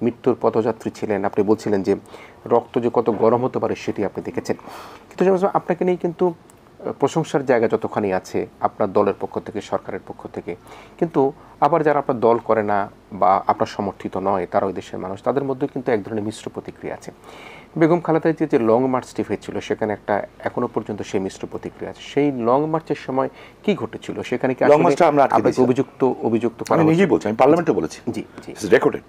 মৃত্যুর পথযাত্রী ছিলেন, আপনি বলছিলেন যে রক্ত যে কত গরম হতে পারে সেটি আপনি দেখেছেন। কিন্তু আপনাকে নিয়ে কিন্তু প্রশংসার জায়গা যতখানি আছে আপনার দলের পক্ষ থেকে, সরকারের পক্ষ থেকে, কিন্তু আবার যারা আপনার দল করে না বা আপনার সমর্থিত নয়, তারা ওই দেশের মানুষ, তাদের মধ্যে কিন্তু এক ধরনের মিশ্র প্রতিক্রিয়া আছে। বেগম খালেদা জিয়ার যে লং মার্চটি হয়েছিল সেখানে একটা এখনো পর্যন্ত সেই মিশ্র প্রতিক্রিয়া আছে। সেই লং মার্চের সময় কি ঘটেছিল সেখানে? কি লং মার্চটা আমরা আপনাকে অভিযুক্ত আমি নিজেই বলছি, আমি পার্লামেন্টে বলেছি, জি জি রেকর্ডেড।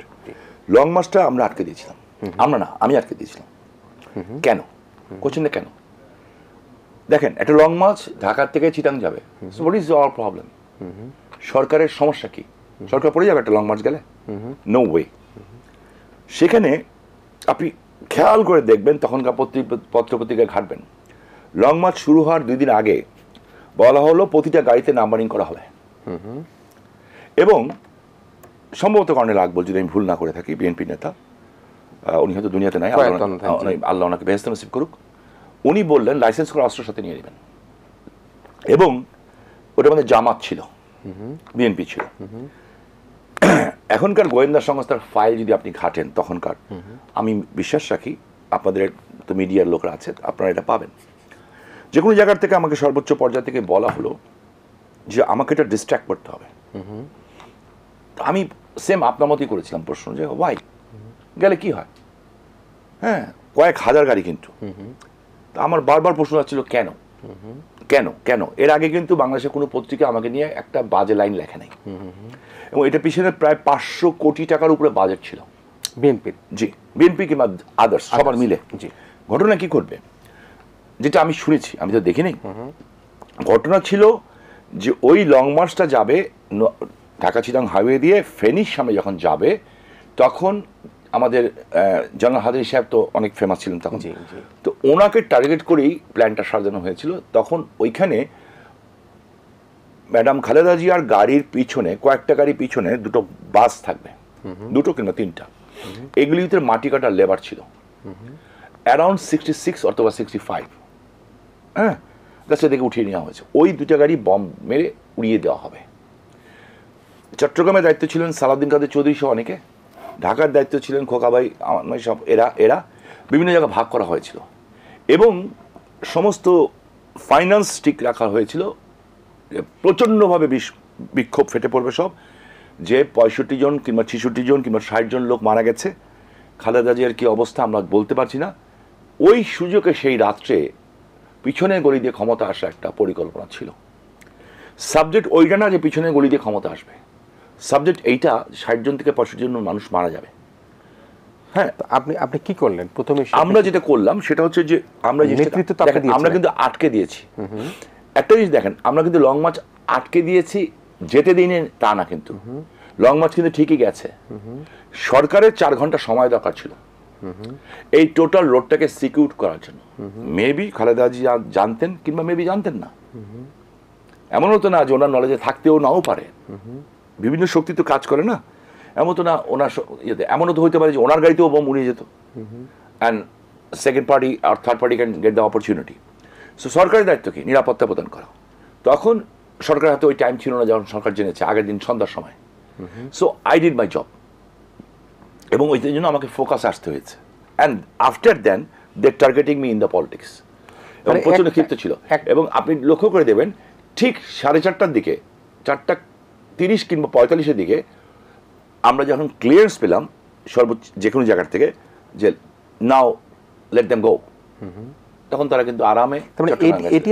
লং মার্চটা আমরা আটকে দিয়েছিলাম। আমরা না, আমি আটকে দিয়েছিলাম। কেন? কোশ্চেনটা কেন? দেখেন, একটা লং মার্চ ঢাকার থেকে চিটাং যাবে, হোয়াট ইজ আওয়ার প্রবলেম? সরকারের সমস্যা কি? সরকার পড়ে যাবে একটা লং মার্চ গেলে? No way. সেখানে আপনি খেয়াল করে দেখবেন, তখনকার পত্রপত্রিকায় ঘাটবেন, লং মার্চ শুরু হওয়ার 2 দিন আগে বলা হলো প্রতিটা গাড়িতে নাম্বারিং করা হবে। এবং সম্ভবত কর্নেল আকবর, যদি আমি ভুল না করে থাকি, বিএনপি নেতা, উনি হয়তো দুনিয়াতে নাই, আল্লাহ ওনাকে বেহেশত নসিব করুক, উনি বললেন লাইসেন্স করা অস্ত্র সাথে নিয়ে নেবেন। এবং ওটার মধ্যে জামাত ছিল, বিএনপি ছিল। এখনকার গোয়েন্দা সংস্থার ফাইল যদি আপনি ঘাটেন তখনকার, আমি বিশ্বাস রাখি, আপনাদের তো মিডিয়ার লোকরা আছে, আপনারা এটা পাবেন। যে কোনো জায়গার থেকে আমাকে সর্বোচ্চ পর্যায় থেকে বলা হলো যে আমাকে এটা ডিস্ট্র্যাক্ট করতে হবে। আমি সেম আপনার মতোই করেছিলাম প্রশ্ন, যে ওয়াই গেলে কি হয়? হ্যাঁ, কয়েক হাজার গাড়ি কিন্তু। আমার বারবার প্রশ্ন আসছিল, কেন কেন কেন? এর আগে কিন্তু বাংলাদেশের কোনো পত্রিকা আমাকে নিয়ে একটা বাজে লাইন লেখে নাই। এবং এটা পিছনে প্রায় 500 কোটি টাকার উপরে বাজেট ছিল বিএনপির। জি, বিএনপি কিংবা আদার্স সবার মিলে। জি, ঘটনা কি করবে, যেটা আমি শুনেছি, আমি তো দেখিনি, ঘটনা ছিল যে ওই লং মার্চটা যাবে ঢাকা চিটাং হাইওয়ে দিয়ে ফেনীর সামনে যখন যাবে, তখন আমাদের জেনারেল হাজারী সাহেব তো অনেক ফেমাস ছিলেন তখন, তো ওনাকে টার্গেট করেই প্ল্যানটা সাজানো হয়েছিল। তখন ওইখানে ম্যাডাম খালেদা জিয়ার গাড়ির পিছনে, কয়েকটা গাড়ির পিছনে দুটো বাস থাকবে, দুটো কিংবা 3টা, এগুলির ভিতরে মাটি কাটার লেবার ছিল অ্যারাউন্ড 66 অথবা 65। হ্যাঁ, সেদিকে উঠিয়ে নেওয়া হয়েছে। ওই 2টা গাড়ি বম মেরে উড়িয়ে দেওয়া হবে। চট্টগ্রামের দায়িত্ব ছিলেন সালাউদ্দিন কাদের চৌধুরী সহ অনেকে, ঢাকার দায়িত্ব ছিলেন খোকাবাই, সব এরা বিভিন্ন জায়গায় ভাগ করা হয়েছিল। এবং সমস্ত ফাইন্যান্স ঠিক রাখা হয়েছিল, প্রচণ্ডভাবে বিক্ষোভ ফেটে পড়বে সব, যে 65 জন কিংবা 66 জন কিংবা 60 জন লোক মারা গেছে, খালেদা জিয়ার কী অবস্থা আমরা বলতে পারছি না। ওই সুযোগে সেই রাত্রে পিছনের গলি দিয়ে ক্ষমতা আসা একটা পরিকল্পনা ছিল। সাবজেক্ট ওইটা না যে পিছনের গলি দিয়ে ক্ষমতা আসবে, সাবজেক্ট এইটা 60 জন থেকে 65 জন মানুষ মারা যাবে। হ্যাঁ, আপনি কি করলেন প্রথমে? আমরা যেটা করলাম সেটা হচ্ছে যে আমরা কিন্তু আটকে দিয়েছি। একটা জিনিস দেখেন, আমরা কিন্তু লং মার্চ আটকে দিয়েছি, যেতে দিনে তা না, কিন্তু লং মার্চ কিন্তু ঠিকই গেছে। সরকারের 4 ঘন্টা সময় দরকার ছিল এই টোটাল রোডটাকে সিকিউর করার জন্য। মেবি খালেদা জিয়া জানতেন কিংবা মেবি জানতেন না, এমন হতো না যে ওনার নলেজে থাকতেও নাও পারে, বিভিন্ন শক্তি তো কাজ করে না, এমন তো না ওনার ইয়েতে, এমনও তো হইতে পারে যে ওনার গাড়িতেও বোম উড়িয়ে যেত, অ্যান্ড সেকেন্ড পার্টি আর third party can get the opportunity. So সরকারের দায়িত্ব কি? নিরাপত্তা প্রদান করা। তখন সরকারের হাতে ওই টাইম ছিল না, যখন সরকার জেনেছে আগের দিন সন্ধ্যার সময়। So I did my job, এবং ওই জন্য আমাকে ফোকাস আসতে হয়েছে। And after then they targeting me in the politics, এবং প্রচণ্ড ক্ষিপ্ত ছিল। এবং আপনি লক্ষ্য করে দেবেন, ঠিক 4:30টার দিকে, 4:30 কিংবা 45-এর দিকে আমরা যখন ক্লিয়ারেন্স পেলাম সর্বোচ্চ যে কোনো জায়গার থেকে, যে নাও লেট দেম গো, তখন তারা কিন্তু আরামে। এটি